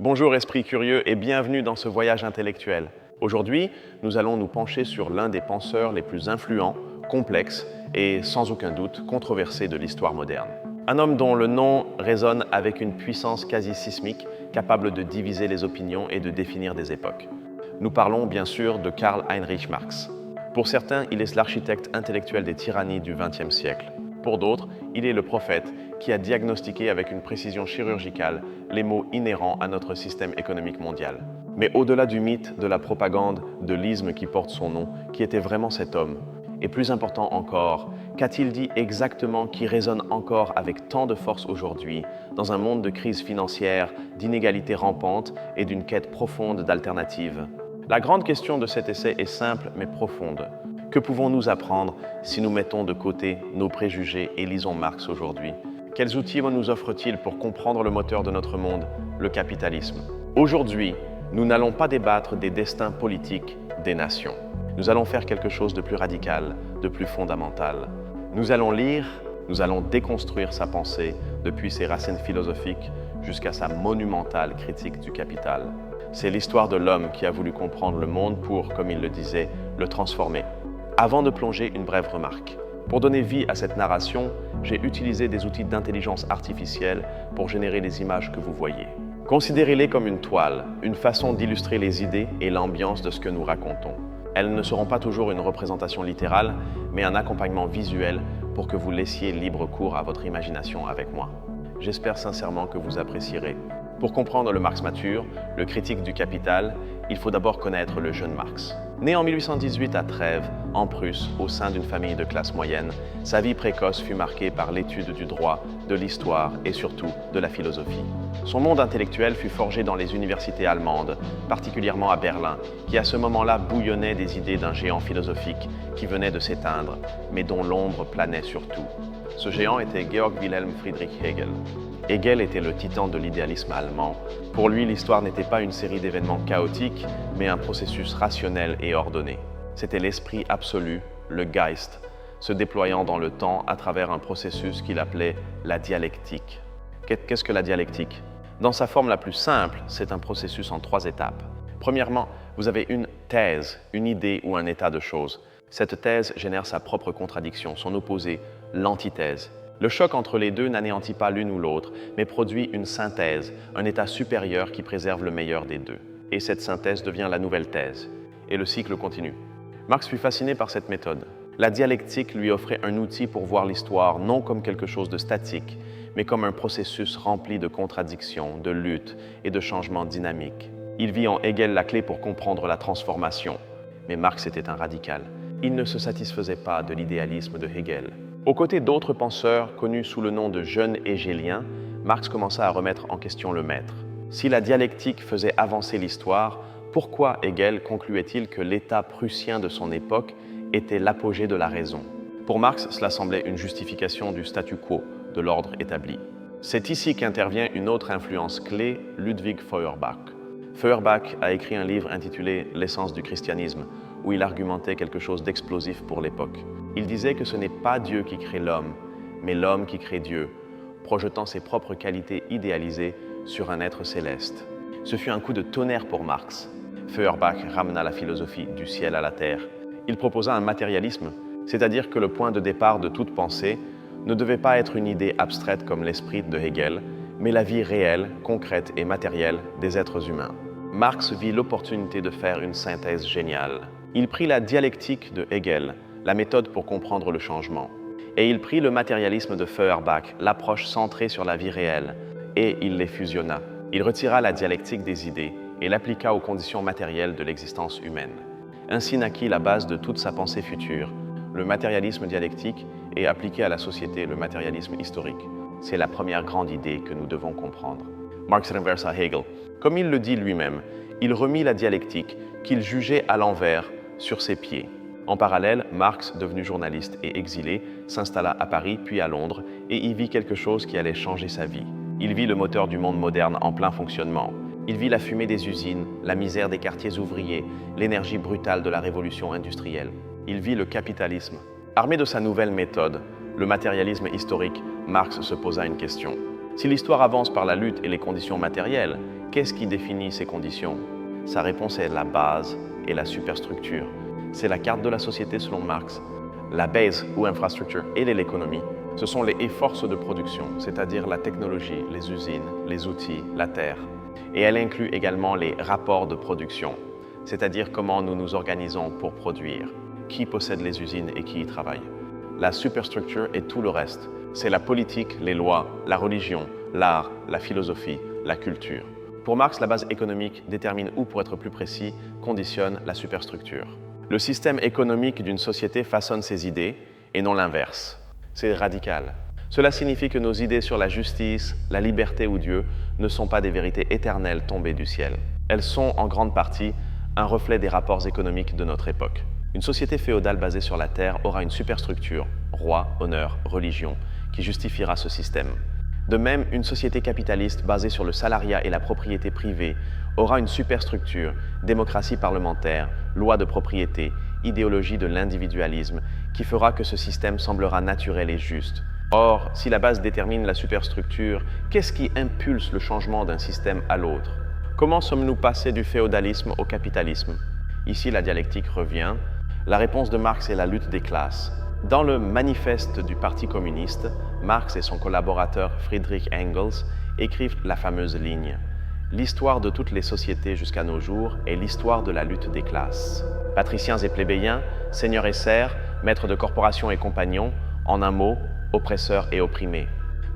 Bonjour esprit curieux et bienvenue dans ce voyage intellectuel. Aujourd'hui, nous allons nous pencher sur l'un des penseurs les plus influents, complexes et sans aucun doute controversés de l'histoire moderne. Un homme dont le nom résonne avec une puissance quasi sismique, capable de diviser les opinions et de définir des époques. Nous parlons bien sûr de Karl Heinrich Marx. Pour certains, il est l'architecte intellectuel des tyrannies du XXe siècle. Pour d'autres, il est le prophète qui a diagnostiqué avec une précision chirurgicale les maux inhérents à notre système économique mondial. Mais au-delà du mythe, de la propagande, de l'isme qui porte son nom, qui était vraiment cet homme? Et plus important encore, qu'a-t-il dit exactement qui résonne encore avec tant de force aujourd'hui, dans un monde de crise financière, d'inégalités rampantes et d'une quête profonde d'alternatives? La grande question de cet essai est simple mais profonde. Que pouvons-nous apprendre si nous mettons de côté nos préjugés et lisons Marx aujourd'hui? Quels outils nous offre-t-il pour comprendre le moteur de notre monde, le capitalisme? Aujourd'hui, nous n'allons pas débattre des destins politiques des nations. Nous allons faire quelque chose de plus radical, de plus fondamental. Nous allons lire, nous allons déconstruire sa pensée depuis ses racines philosophiques jusqu'à sa monumentale critique du capital. C'est l'histoire de l'homme qui a voulu comprendre le monde pour, comme il le disait, le transformer. Avant de plonger, une brève remarque. Pour donner vie à cette narration, j'ai utilisé des outils d'intelligence artificielle pour générer les images que vous voyez. Considérez-les comme une toile, une façon d'illustrer les idées et l'ambiance de ce que nous racontons. Elles ne seront pas toujours une représentation littérale, mais un accompagnement visuel pour que vous laissiez libre cours à votre imagination avec moi. J'espère sincèrement que vous apprécierez. Pour comprendre le Marx mature, le critique du capital, il faut d'abord connaître le jeune Marx. Né en 1818 à Trèves, en Prusse, au sein d'une famille de classe moyenne, sa vie précoce fut marquée par l'étude du droit, de l'histoire et surtout de la philosophie. Son monde intellectuel fut forgé dans les universités allemandes, particulièrement à Berlin, qui à ce moment-là bouillonnait des idées d'un géant philosophique qui venait de s'éteindre, mais dont l'ombre planait sur tout. Ce géant était Georg Wilhelm Friedrich Hegel. Hegel était le titan de l'idéalisme allemand. Pour lui, l'histoire n'était pas une série d'événements chaotiques, mais un processus rationnel et ordonné. C'était l'esprit absolu, le Geist, se déployant dans le temps à travers un processus qu'il appelait la dialectique. Qu'est-ce que la dialectique? Dans sa forme la plus simple, c'est un processus en 3 étapes. Premièrement, vous avez une thèse, une idée ou un état de choses. Cette thèse génère sa propre contradiction, son opposé, l'antithèse. Le choc entre les deux n'anéantit pas l'une ou l'autre, mais produit une synthèse, un état supérieur qui préserve le meilleur des deux. Et cette synthèse devient la nouvelle thèse. Et le cycle continue. Marx fut fasciné par cette méthode. La dialectique lui offrait un outil pour voir l'histoire non comme quelque chose de statique, mais comme un processus rempli de contradictions, de luttes et de changements dynamiques. Il vit en Hegel la clé pour comprendre la transformation. Mais Marx était un radical. Il ne se satisfaisait pas de l'idéalisme de Hegel. Aux côtés d'autres penseurs connus sous le nom de jeunes hégéliens, Marx commença à remettre en question le maître. Si la dialectique faisait avancer l'histoire, pourquoi Hegel concluait-il que l'État prussien de son époque était l'apogée de la raison? Pour Marx, cela semblait une justification du statu quo, de l'ordre établi. C'est ici qu'intervient une autre influence clé, Ludwig Feuerbach. Feuerbach a écrit un livre intitulé « L'essence du christianisme », où il argumentait quelque chose d'explosif pour l'époque. Il disait que ce n'est pas Dieu qui crée l'homme, mais l'homme qui crée Dieu, projetant ses propres qualités idéalisées sur un être céleste. Ce fut un coup de tonnerre pour Marx. Feuerbach ramena la philosophie du ciel à la terre. Il proposa un matérialisme, c'est-à-dire que le point de départ de toute pensée ne devait pas être une idée abstraite comme l'esprit de Hegel, mais la vie réelle, concrète et matérielle des êtres humains. Marx vit l'opportunité de faire une synthèse géniale. Il prit la dialectique de Hegel, la méthode pour comprendre le changement, et il prit le matérialisme de Feuerbach, l'approche centrée sur la vie réelle, et il les fusionna. Il retira la dialectique des idées et l'appliqua aux conditions matérielles de l'existence humaine. Ainsi naquit la base de toute sa pensée future, le matérialisme dialectique, et appliqué à la société le matérialisme historique. C'est la première grande idée que nous devons comprendre. Marx renversa Hegel. Comme il le dit lui-même, il remit la dialectique qu'il jugeait à l'envers sur ses pieds. En parallèle, Marx, devenu journaliste et exilé, s'installa à Paris puis à Londres et y vit quelque chose qui allait changer sa vie. Il vit le moteur du monde moderne en plein fonctionnement. Il vit la fumée des usines, la misère des quartiers ouvriers, l'énergie brutale de la révolution industrielle. Il vit le capitalisme. Armé de sa nouvelle méthode, le matérialisme historique, Marx se posa une question. Si l'histoire avance par la lutte et les conditions matérielles, Qu'est-ce qui définit ces conditions? Sa réponse est la base et la superstructure. C'est la carte de la société selon Marx. La base ou infrastructure et l'économie, ce sont les forces de production, c'est-à-dire la technologie, les usines, les outils, la terre. Et elle inclut également les rapports de production, c'est-à-dire comment nous nous organisons pour produire, qui possède les usines et qui y travaille. La superstructure est tout le reste. C'est la politique, les lois, la religion, l'art, la philosophie, la culture. Pour Marx, la base économique détermine ou, pour être plus précis, conditionne la superstructure. Le système économique d'une société façonne ses idées et non l'inverse. C'est radical. Cela signifie que nos idées sur la justice, la liberté ou Dieu ne sont pas des vérités éternelles tombées du ciel. Elles sont en grande partie un reflet des rapports économiques de notre époque. Une société féodale basée sur la terre aura une superstructure, roi, honneur, religion, qui justifiera ce système. De même, une société capitaliste basée sur le salariat et la propriété privée aura une superstructure, démocratie parlementaire, loi de propriété, idéologie de l'individualisme, qui fera que ce système semblera naturel et juste. Or, si la base détermine la superstructure, qu'est-ce qui impulse le changement d'un système à l'autre? Comment sommes-nous passés du féodalisme au capitalisme? Ici, la dialectique revient. La réponse de Marx est la lutte des classes. Dans le manifeste du Parti communiste, Marx et son collaborateur Friedrich Engels écrivent la fameuse ligne « L'histoire de toutes les sociétés jusqu'à nos jours est l'histoire de la lutte des classes. Patriciens et plébéiens, seigneurs et serfs, maîtres de corporations et compagnons, en un mot, oppresseurs et opprimés. »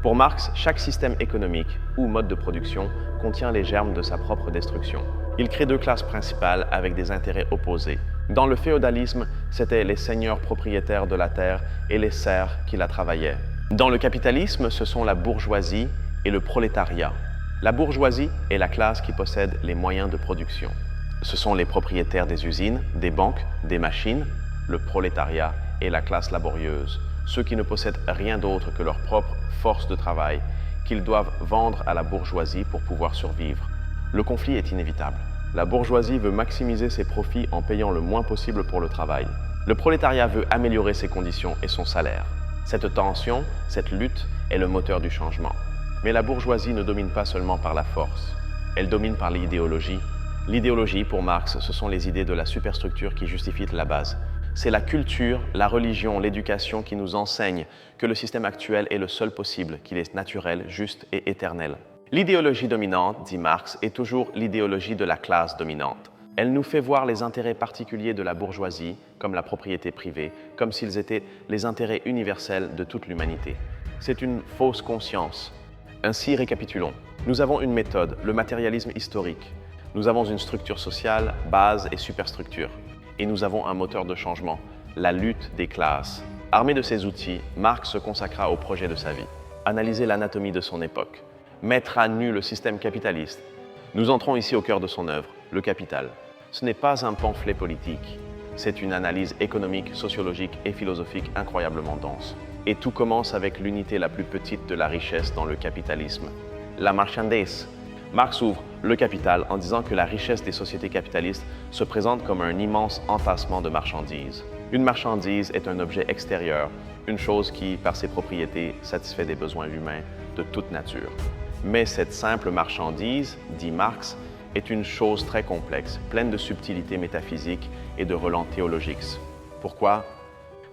Pour Marx, chaque système économique ou mode de production contient les germes de sa propre destruction. Il crée deux classes principales avec des intérêts opposés. Dans le féodalisme, c'étaient les seigneurs propriétaires de la terre et les serfs qui la travaillaient. Dans le capitalisme, ce sont la bourgeoisie et le prolétariat. La bourgeoisie est la classe qui possède les moyens de production. Ce sont les propriétaires des usines, des banques, des machines. Le prolétariat est la classe laborieuse, ceux qui ne possèdent rien d'autre que leur propre force de travail, qu'ils doivent vendre à la bourgeoisie pour pouvoir survivre. Le conflit est inévitable. La bourgeoisie veut maximiser ses profits en payant le moins possible pour le travail. Le prolétariat veut améliorer ses conditions et son salaire. Cette tension, cette lutte est le moteur du changement. Mais la bourgeoisie ne domine pas seulement par la force. Elle domine par l'idéologie. L'idéologie, pour Marx, ce sont les idées de la superstructure qui justifient la base. C'est la culture, la religion, l'éducation qui nous enseignent que le système actuel est le seul possible, qu'il est naturel, juste et éternel. L'idéologie dominante, dit Marx, est toujours l'idéologie de la classe dominante. Elle nous fait voir les intérêts particuliers de la bourgeoisie, comme la propriété privée, comme s'ils étaient les intérêts universels de toute l'humanité. C'est une fausse conscience. Ainsi, récapitulons. Nous avons une méthode, le matérialisme historique. Nous avons une structure sociale, base et superstructure. Et nous avons un moteur de changement, la lutte des classes. Armé de ces outils, Marx se consacra au projet de sa vie. Analyser l'anatomie de son époque. Mettre à nu le système capitaliste. Nous entrons ici au cœur de son œuvre, le Capital. Ce n'est pas un pamphlet politique, c'est une analyse économique, sociologique et philosophique incroyablement dense. Et tout commence avec l'unité la plus petite de la richesse dans le capitalisme, la marchandise. Marx ouvre le Capital en disant que la richesse des sociétés capitalistes se présente comme un immense entassement de marchandises. Une marchandise est un objet extérieur, une chose qui, par ses propriétés, satisfait des besoins humains de toute nature. Mais cette simple marchandise, dit Marx, est une chose très complexe, pleine de subtilités métaphysiques et de relents théologiques. Pourquoi?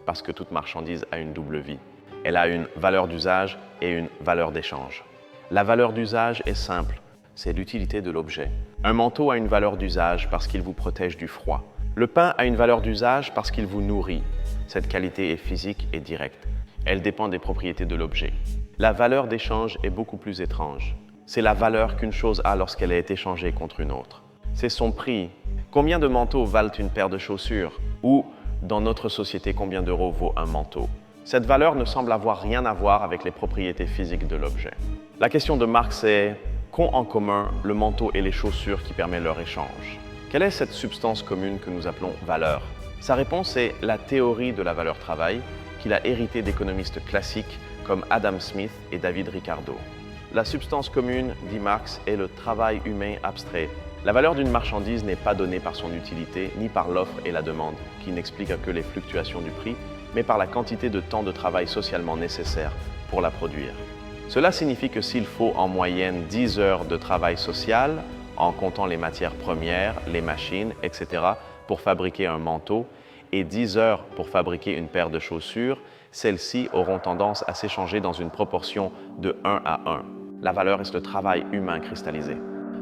Parce que toute marchandise a une double vie. Elle a une valeur d'usage et une valeur d'échange. La valeur d'usage est simple, c'est l'utilité de l'objet. Un manteau a une valeur d'usage parce qu'il vous protège du froid. Le pain a une valeur d'usage parce qu'il vous nourrit. Cette qualité est physique et directe. Elle dépend des propriétés de l'objet. La valeur d'échange est beaucoup plus étrange. C'est la valeur qu'une chose a lorsqu'elle est échangée contre une autre. C'est son prix. Combien de manteaux valent une paire de chaussures? Ou, dans notre société, combien d'euros vaut un manteau? Cette valeur ne semble avoir rien à voir avec les propriétés physiques de l'objet. La question de Marx est qu'ont en commun le manteau et les chaussures qui permet leur échange? Quelle est cette substance commune que nous appelons valeur? Sa réponse est la théorie de la valeur travail, qu'il a héritée d'économistes classiques comme Adam Smith et David Ricardo. La substance commune, dit Marx, est le travail humain abstrait. La valeur d'une marchandise n'est pas donnée par son utilité, ni par l'offre et la demande, qui n'expliquent que les fluctuations du prix, mais par la quantité de temps de travail socialement nécessaire pour la produire. Cela signifie que s'il faut en moyenne 10 heures de travail social en comptant les matières premières, les machines, etc., pour fabriquer un manteau, et 10 heures pour fabriquer une paire de chaussures, celles-ci auront tendance à s'échanger dans une proportion de 1 à 1. La valeur est le travail humain cristallisé.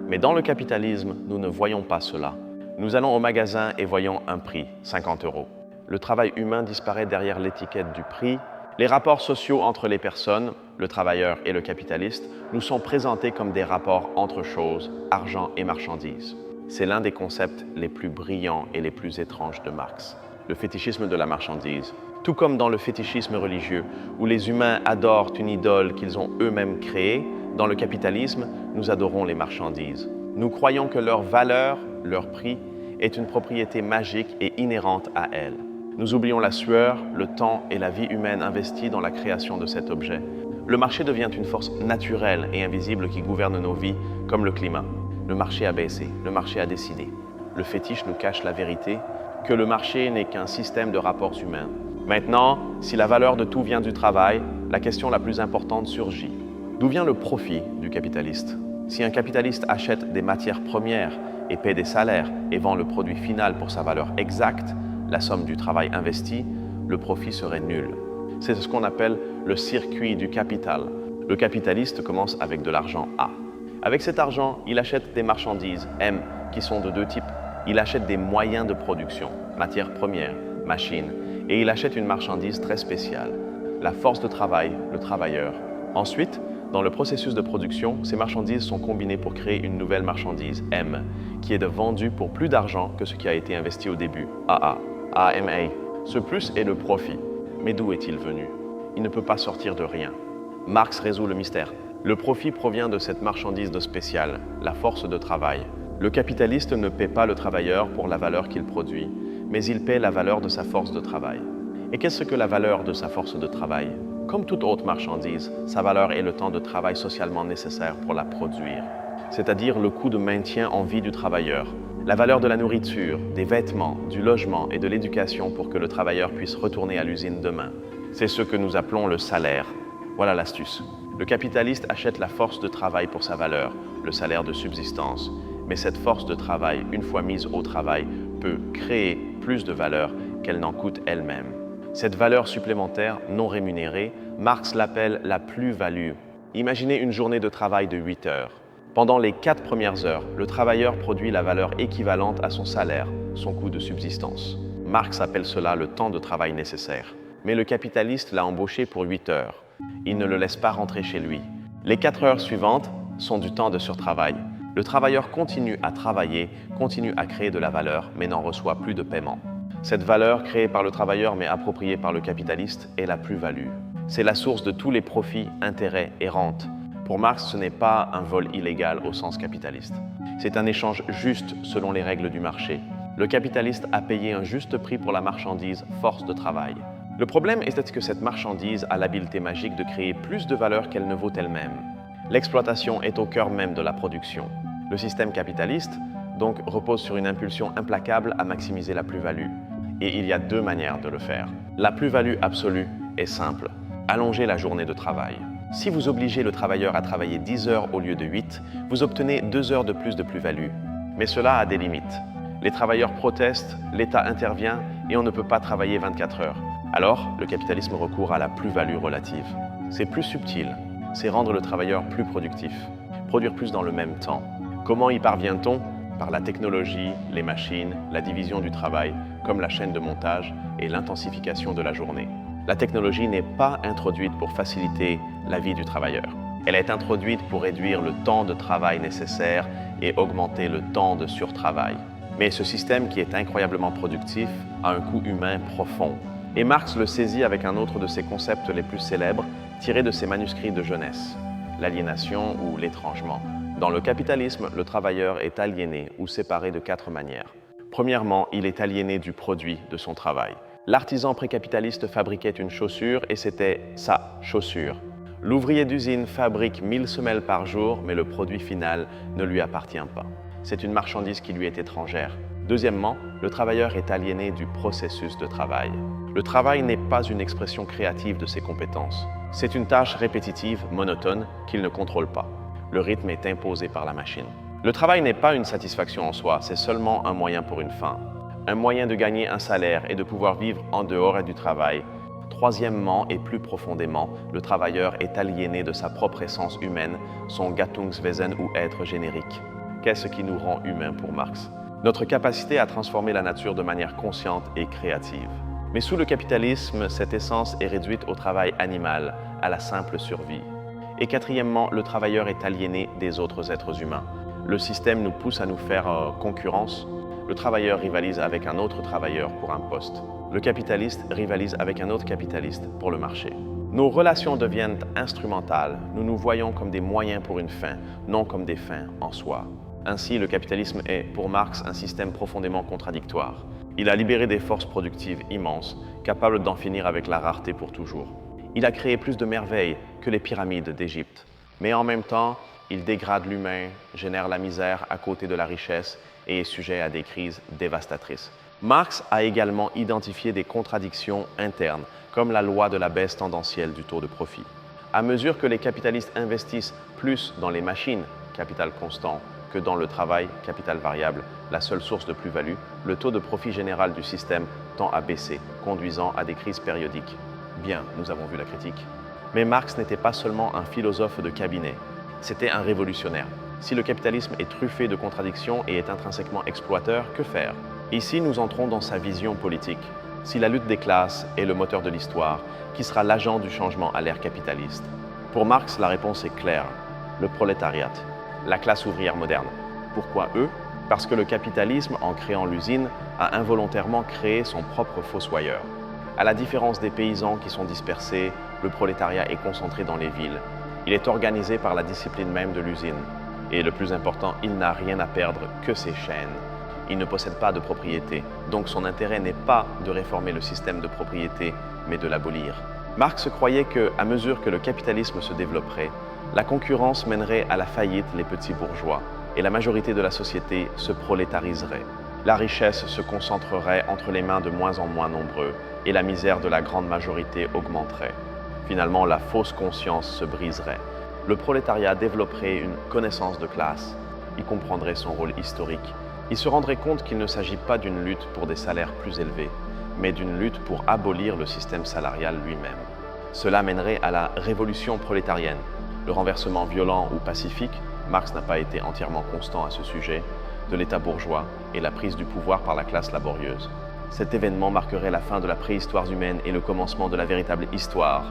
Mais dans le capitalisme, nous ne voyons pas cela. Nous allons au magasin et voyons un prix, 50 €. Le travail humain disparaît derrière l'étiquette du prix. Les rapports sociaux entre les personnes, le travailleur et le capitaliste, nous sont présentés comme des rapports entre choses, argent et marchandises. C'est l'un des concepts les plus brillants et les plus étranges de Marx, le fétichisme de la marchandise. Tout comme dans le fétichisme religieux, où les humains adorent une idole qu'ils ont eux-mêmes créée, dans le capitalisme, nous adorons les marchandises. Nous croyons que leur valeur, leur prix, est une propriété magique et inhérente à elles. Nous oublions la sueur, le temps et la vie humaine investie dans la création de cet objet. Le marché devient une force naturelle et invisible qui gouverne nos vies, comme le climat. Le marché a baissé, le marché a décidé. Le fétiche nous cache la vérité, que le marché n'est qu'un système de rapports humains. Maintenant, si la valeur de tout vient du travail, la question la plus importante surgit. D'où vient le profit du capitaliste? Si un capitaliste achète des matières premières et paie des salaires et vend le produit final pour sa valeur exacte, la somme du travail investi, le profit serait nul. C'est ce qu'on appelle le circuit du capital. Le capitaliste commence avec de l'argent A. Avec cet argent, il achète des marchandises M qui sont de deux types. Il achète des moyens de production, matières premières, machines, et il achète une marchandise très spéciale, la force de travail, le travailleur. Ensuite, dans le processus de production, ces marchandises sont combinées pour créer une nouvelle marchandise, M, qui est vendue pour plus d'argent que ce qui a été investi au début, AA, AMA. Ce plus est le profit. Mais d'où est-il venu? Il ne peut pas sortir de rien. Marx résout le mystère. Le profit provient de cette marchandise de spécial, la force de travail. Le capitaliste ne paie pas le travailleur pour la valeur qu'il produit, mais il paie la valeur de sa force de travail. Et qu'est-ce que la valeur de sa force de travail? Comme toute autre marchandise, sa valeur est le temps de travail socialement nécessaire pour la produire, c'est-à-dire le coût de maintien en vie du travailleur, la valeur de la nourriture, des vêtements, du logement et de l'éducation pour que le travailleur puisse retourner à l'usine demain. C'est ce que nous appelons le salaire. Voilà l'astuce. Le capitaliste achète la force de travail pour sa valeur, le salaire de subsistance. Mais cette force de travail, une fois mise au travail, peut créer plus de valeur qu'elle n'en coûte elle-même. Cette valeur supplémentaire non rémunérée, Marx l'appelle la plus-value. Imaginez une journée de travail de 8 heures. Pendant les 4 premières heures, le travailleur produit la valeur équivalente à son salaire, son coût de subsistance. Marx appelle cela le temps de travail nécessaire. Mais le capitaliste l'a embauché pour 8 heures. Il ne le laisse pas rentrer chez lui. Les 4 heures suivantes sont du temps de surtravail. Le travailleur continue à travailler, continue à créer de la valeur, mais n'en reçoit plus de paiement. Cette valeur créée par le travailleur mais appropriée par le capitaliste est la plus-value. C'est la source de tous les profits, intérêts et rentes. Pour Marx, ce n'est pas un vol illégal au sens capitaliste. C'est un échange juste selon les règles du marché. Le capitaliste a payé un juste prix pour la marchandise force de travail. Le problème est que cette marchandise a l'habileté magique de créer plus de valeur qu'elle ne vaut elle-même. L'exploitation est au cœur même de la production. Le système capitaliste, donc, repose sur une impulsion implacable à maximiser la plus-value. Et il y a deux manières de le faire. La plus-value absolue est simple. Allonger la journée de travail. Si vous obligez le travailleur à travailler 10 heures au lieu de 8, vous obtenez 2 heures de plus de plus-value. Mais cela a des limites. Les travailleurs protestent, l'État intervient et on ne peut pas travailler 24 heures. Alors, le capitalisme recourt à la plus-value relative. C'est plus subtil, c'est rendre le travailleur plus productif, produire plus dans le même temps. Comment y parvient-on? Par la technologie, les machines, la division du travail, comme la chaîne de montage et l'intensification de la journée. La technologie n'est pas introduite pour faciliter la vie du travailleur. Elle est introduite pour réduire le temps de travail nécessaire et augmenter le temps de surtravail. Mais ce système, qui est incroyablement productif, a un coût humain profond. Et Marx le saisit avec un autre de ses concepts les plus célèbres, tiré de ses manuscrits de jeunesse, l'aliénation ou l'étrangement. Dans le capitalisme, le travailleur est aliéné ou séparé de 4 manières. Premièrement, il est aliéné du produit de son travail. L'artisan précapitaliste fabriquait une chaussure et c'était sa chaussure. L'ouvrier d'usine fabrique 1000 semelles par jour, mais le produit final ne lui appartient pas. C'est une marchandise qui lui est étrangère. Deuxièmement, le travailleur est aliéné du processus de travail. Le travail n'est pas une expression créative de ses compétences. C'est une tâche répétitive, monotone, qu'il ne contrôle pas. Le rythme est imposé par la machine. Le travail n'est pas une satisfaction en soi, c'est seulement un moyen pour une fin. Un moyen de gagner un salaire et de pouvoir vivre en dehors du travail. Troisièmement et plus profondément, le travailleur est aliéné de sa propre essence humaine, son Gattungswesen ou être générique. Qu'est-ce qui nous rend humains pour Marx? Notre capacité à transformer la nature de manière consciente et créative. Mais sous le capitalisme, cette essence est réduite au travail animal, à la simple survie. Et quatrièmement, le travailleur est aliéné des autres êtres humains. Le système nous pousse à nous faire concurrence. Le travailleur rivalise avec un autre travailleur pour un poste. Le capitaliste rivalise avec un autre capitaliste pour le marché. Nos relations deviennent instrumentales. Nous nous voyons comme des moyens pour une fin, non comme des fins en soi. Ainsi, le capitalisme est, pour Marx, un système profondément contradictoire. Il a libéré des forces productives immenses, capables d'en finir avec la rareté pour toujours. Il a créé plus de merveilles que les pyramides d'Égypte. Mais en même temps, il dégrade l'humain, génère la misère à côté de la richesse et est sujet à des crises dévastatrices. Marx a également identifié des contradictions internes, comme la loi de la baisse tendancielle du taux de profit. À mesure que les capitalistes investissent plus dans les machines, capital constant, que dans le travail, capital variable, la seule source de plus-value, le taux de profit général du système tend à baisser, conduisant à des crises périodiques. Bien, nous avons vu la critique. Mais Marx n'était pas seulement un philosophe de cabinet, c'était un révolutionnaire. Si le capitalisme est truffé de contradictions et est intrinsèquement exploiteur, que faire? Ici, nous entrons dans sa vision politique. Si la lutte des classes est le moteur de l'histoire, qui sera l'agent du changement à l'ère capitaliste? Pour Marx, la réponse est claire. Le prolétariat, la classe ouvrière moderne. Pourquoi eux? Parce que le capitalisme, en créant l'usine, a involontairement créé son propre fossoyeur. À la différence des paysans qui sont dispersés, le prolétariat est concentré dans les villes. Il est organisé par la discipline même de l'usine. Et le plus important, il n'a rien à perdre que ses chaînes. Il ne possède pas de propriété, donc son intérêt n'est pas de réformer le système de propriété, mais de l'abolir. Marx croyait qu'à mesure que le capitalisme se développerait, la concurrence mènerait à la faillite les petits bourgeois et la majorité de la société se prolétariserait. La richesse se concentrerait entre les mains de moins en moins nombreux et la misère de la grande majorité augmenterait. Finalement, la fausse conscience se briserait. Le prolétariat développerait une connaissance de classe. Il comprendrait son rôle historique. Il se rendrait compte qu'il ne s'agit pas d'une lutte pour des salaires plus élevés, mais d'une lutte pour abolir le système salarial lui-même. Cela mènerait à la révolution prolétarienne. Le renversement violent ou pacifique, Marx n'a pas été entièrement constant à ce sujet, de l'État bourgeois et la prise du pouvoir par la classe laborieuse. Cet événement marquerait la fin de la préhistoire humaine et le commencement de la véritable histoire.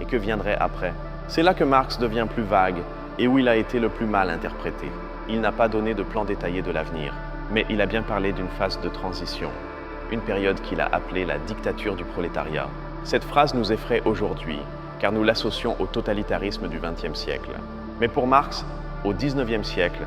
Et que viendrait après? C'est là que Marx devient plus vague et où il a été le plus mal interprété. Il n'a pas donné de plan détaillé de l'avenir, mais il a bien parlé d'une phase de transition, une période qu'il a appelée la dictature du prolétariat. Cette phrase nous effraie aujourd'hui, car nous l'associons au totalitarisme du XXe siècle. Mais pour Marx, au XIXe siècle,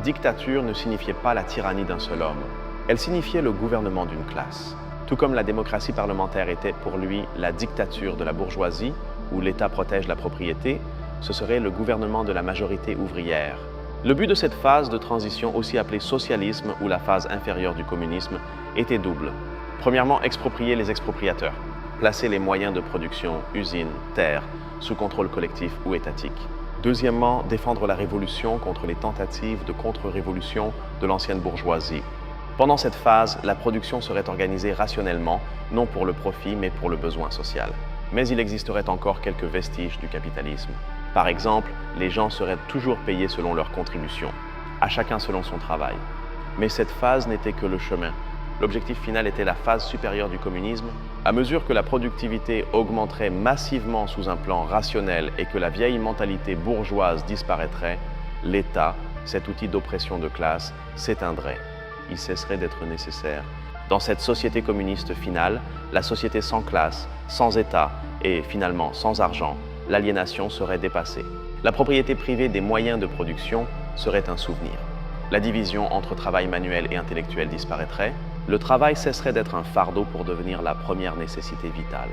dictature ne signifiait pas la tyrannie d'un seul homme. Elle signifiait le gouvernement d'une classe. Tout comme la démocratie parlementaire était pour lui la dictature de la bourgeoisie, où l'État protège la propriété, ce serait le gouvernement de la majorité ouvrière. Le but de cette phase de transition, aussi appelée socialisme ou la phase inférieure du communisme, était double. Premièrement, exproprier les expropriateurs, placer les moyens de production, usines, terres, sous contrôle collectif ou étatique. Deuxièmement, défendre la révolution contre les tentatives de contre-révolution de l'ancienne bourgeoisie. Pendant cette phase, la production serait organisée rationnellement, non pour le profit, mais pour le besoin social. Mais il existerait encore quelques vestiges du capitalisme. Par exemple, les gens seraient toujours payés selon leurs contributions, à chacun selon son travail. Mais cette phase n'était que le chemin. L'objectif final était la phase supérieure du communisme. À mesure que la productivité augmenterait massivement sous un plan rationnel et que la vieille mentalité bourgeoise disparaîtrait, l'État, cet outil d'oppression de classe, s'éteindrait. Il cesserait d'être nécessaire. Dans cette société communiste finale, la société sans classe, sans État et finalement sans argent, l'aliénation serait dépassée. La propriété privée des moyens de production serait un souvenir. La division entre travail manuel et intellectuel disparaîtrait. Le travail cesserait d'être un fardeau pour devenir la première nécessité vitale.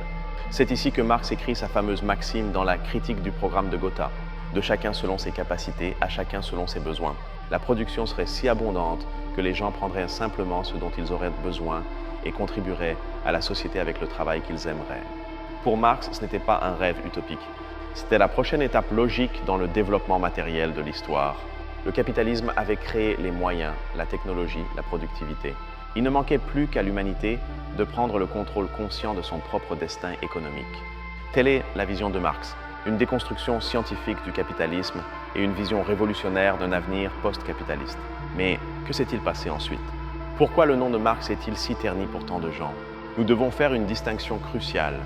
C'est ici que Marx écrit sa fameuse maxime dans la critique du programme de Gotha. De chacun selon ses capacités, à chacun selon ses besoins. La production serait si abondante que les gens prendraient simplement ce dont ils auraient besoin et contribueraient à la société avec le travail qu'ils aimeraient. Pour Marx, ce n'était pas un rêve utopique. C'était la prochaine étape logique dans le développement matériel de l'histoire. Le capitalisme avait créé les moyens, la technologie, la productivité. Il ne manquait plus qu'à l'humanité de prendre le contrôle conscient de son propre destin économique. Telle est la vision de Marx, une déconstruction scientifique du capitalisme et une vision révolutionnaire d'un avenir post-capitaliste. Mais que s'est-il passé ensuite? Pourquoi le nom de Marx est-il si terni pour tant de gens? Nous devons faire une distinction cruciale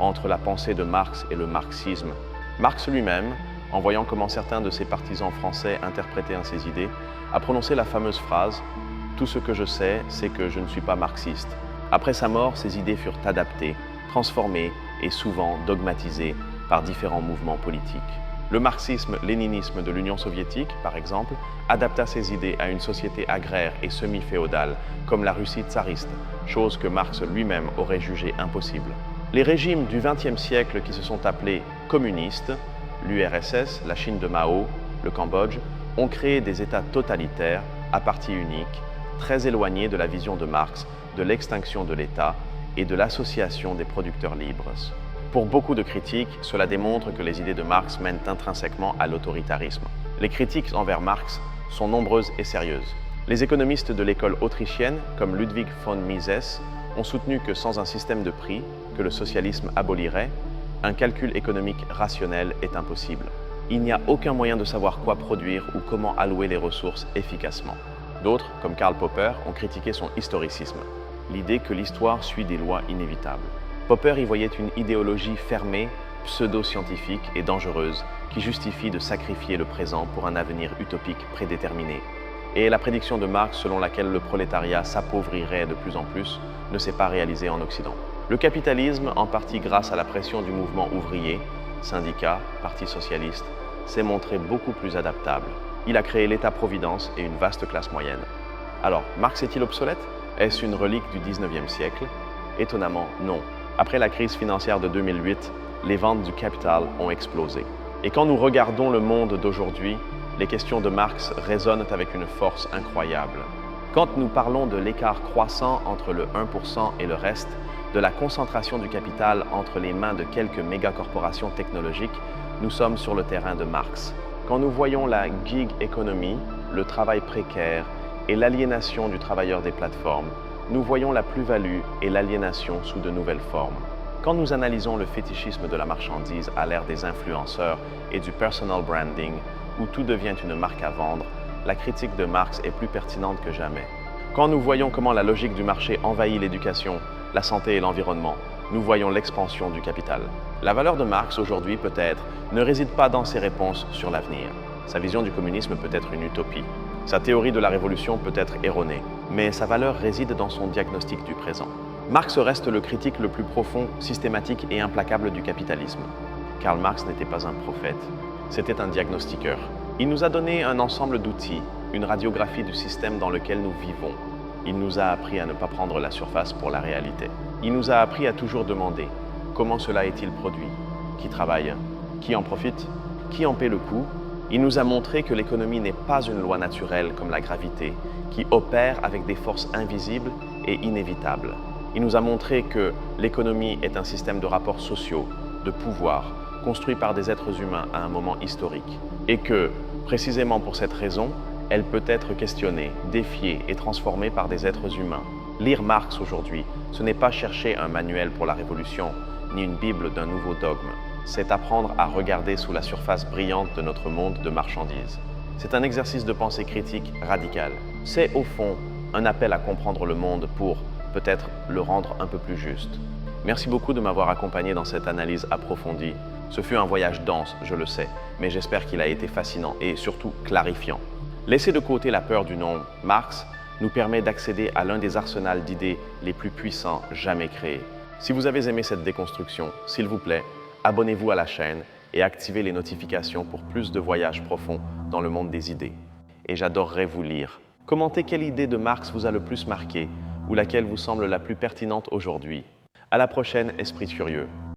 entre la pensée de Marx et le marxisme. Marx lui-même, en voyant comment certains de ses partisans français interprétaient ses idées, a prononcé la fameuse phrase « Tout ce que je sais, c'est que je ne suis pas marxiste ». Après sa mort, ses idées furent adaptées, transformées et souvent dogmatisées par différents mouvements politiques. Le marxisme-léninisme de l'Union soviétique, par exemple, adapta ses idées à une société agraire et semi-féodale, comme la Russie tsariste, chose que Marx lui-même aurait jugée impossible. Les régimes du XXe siècle qui se sont appelés communistes, l'URSS, la Chine de Mao, le Cambodge, ont créé des États totalitaires, à parti unique, très éloignés de la vision de Marx, de l'extinction de l'État et de l'association des producteurs libres. Pour beaucoup de critiques, cela démontre que les idées de Marx mènent intrinsèquement à l'autoritarisme. Les critiques envers Marx sont nombreuses et sérieuses. Les économistes de l'école autrichienne, comme Ludwig von Mises, ont soutenu que sans un système de prix, que le socialisme abolirait, un calcul économique rationnel est impossible. Il n'y a aucun moyen de savoir quoi produire ou comment allouer les ressources efficacement. D'autres, comme Karl Popper, ont critiqué son historicisme, l'idée que l'histoire suit des lois inévitables. Popper y voyait une idéologie fermée, pseudo-scientifique et dangereuse qui justifie de sacrifier le présent pour un avenir utopique prédéterminé. Et la prédiction de Marx selon laquelle le prolétariat s'appauvrirait de plus en plus ne s'est pas réalisée en Occident. Le capitalisme, en partie grâce à la pression du mouvement ouvrier, syndicats, parti socialiste, s'est montré beaucoup plus adaptable. Il a créé l'État-providence et une vaste classe moyenne. Alors, Marx est-il obsolète? Est-ce une relique du 19e siècle? Étonnamment, non. Après la crise financière de 2008, les ventes du capital ont explosé. Et quand nous regardons le monde d'aujourd'hui, les questions de Marx résonnent avec une force incroyable. Quand nous parlons de l'écart croissant entre le 1% et le reste, de la concentration du capital entre les mains de quelques mégacorporations technologiques, nous sommes sur le terrain de Marx. Quand nous voyons la gig economy, le travail précaire et l'aliénation du travailleur des plateformes, nous voyons la plus-value et l'aliénation sous de nouvelles formes. Quand nous analysons le fétichisme de la marchandise à l'ère des influenceurs et du personal branding, où tout devient une marque à vendre, la critique de Marx est plus pertinente que jamais. Quand nous voyons comment la logique du marché envahit l'éducation, la santé et l'environnement, nous voyons l'expansion du capital. La valeur de Marx aujourd'hui peut-être ne réside pas dans ses réponses sur l'avenir. Sa vision du communisme peut être une utopie. Sa théorie de la révolution peut être erronée, mais sa valeur réside dans son diagnostic du présent. Marx reste le critique le plus profond, systématique et implacable du capitalisme. Karl Marx n'était pas un prophète, c'était un diagnostiqueur. Il nous a donné un ensemble d'outils, une radiographie du système dans lequel nous vivons. Il nous a appris à ne pas prendre la surface pour la réalité. Il nous a appris à toujours demander comment cela est-il produit, qui travaille, qui en profite, qui en paie le coût. Il nous a montré que l'économie n'est pas une loi naturelle comme la gravité, qui opère avec des forces invisibles et inévitables. Il nous a montré que l'économie est un système de rapports sociaux, de pouvoir, construit par des êtres humains à un moment historique. Et que, précisément pour cette raison, elle peut être questionnée, défiée et transformée par des êtres humains. Lire Marx aujourd'hui, ce n'est pas chercher un manuel pour la révolution, ni une bible d'un nouveau dogme. C'est apprendre à regarder sous la surface brillante de notre monde de marchandises. C'est un exercice de pensée critique radical. C'est, au fond, un appel à comprendre le monde pour, peut-être, le rendre un peu plus juste. Merci beaucoup de m'avoir accompagné dans cette analyse approfondie. Ce fut un voyage dense, je le sais, mais j'espère qu'il a été fascinant et surtout clarifiant. Laisser de côté la peur du nom Marx nous permet d'accéder à l'un des arsenals d'idées les plus puissants jamais créés. Si vous avez aimé cette déconstruction, s'il vous plaît, abonnez-vous à la chaîne et activez les notifications pour plus de voyages profonds dans le monde des idées. Et j'adorerais vous lire. Commentez quelle idée de Marx vous a le plus marqué ou laquelle vous semble la plus pertinente aujourd'hui. À la prochaine, Esprit Curieux.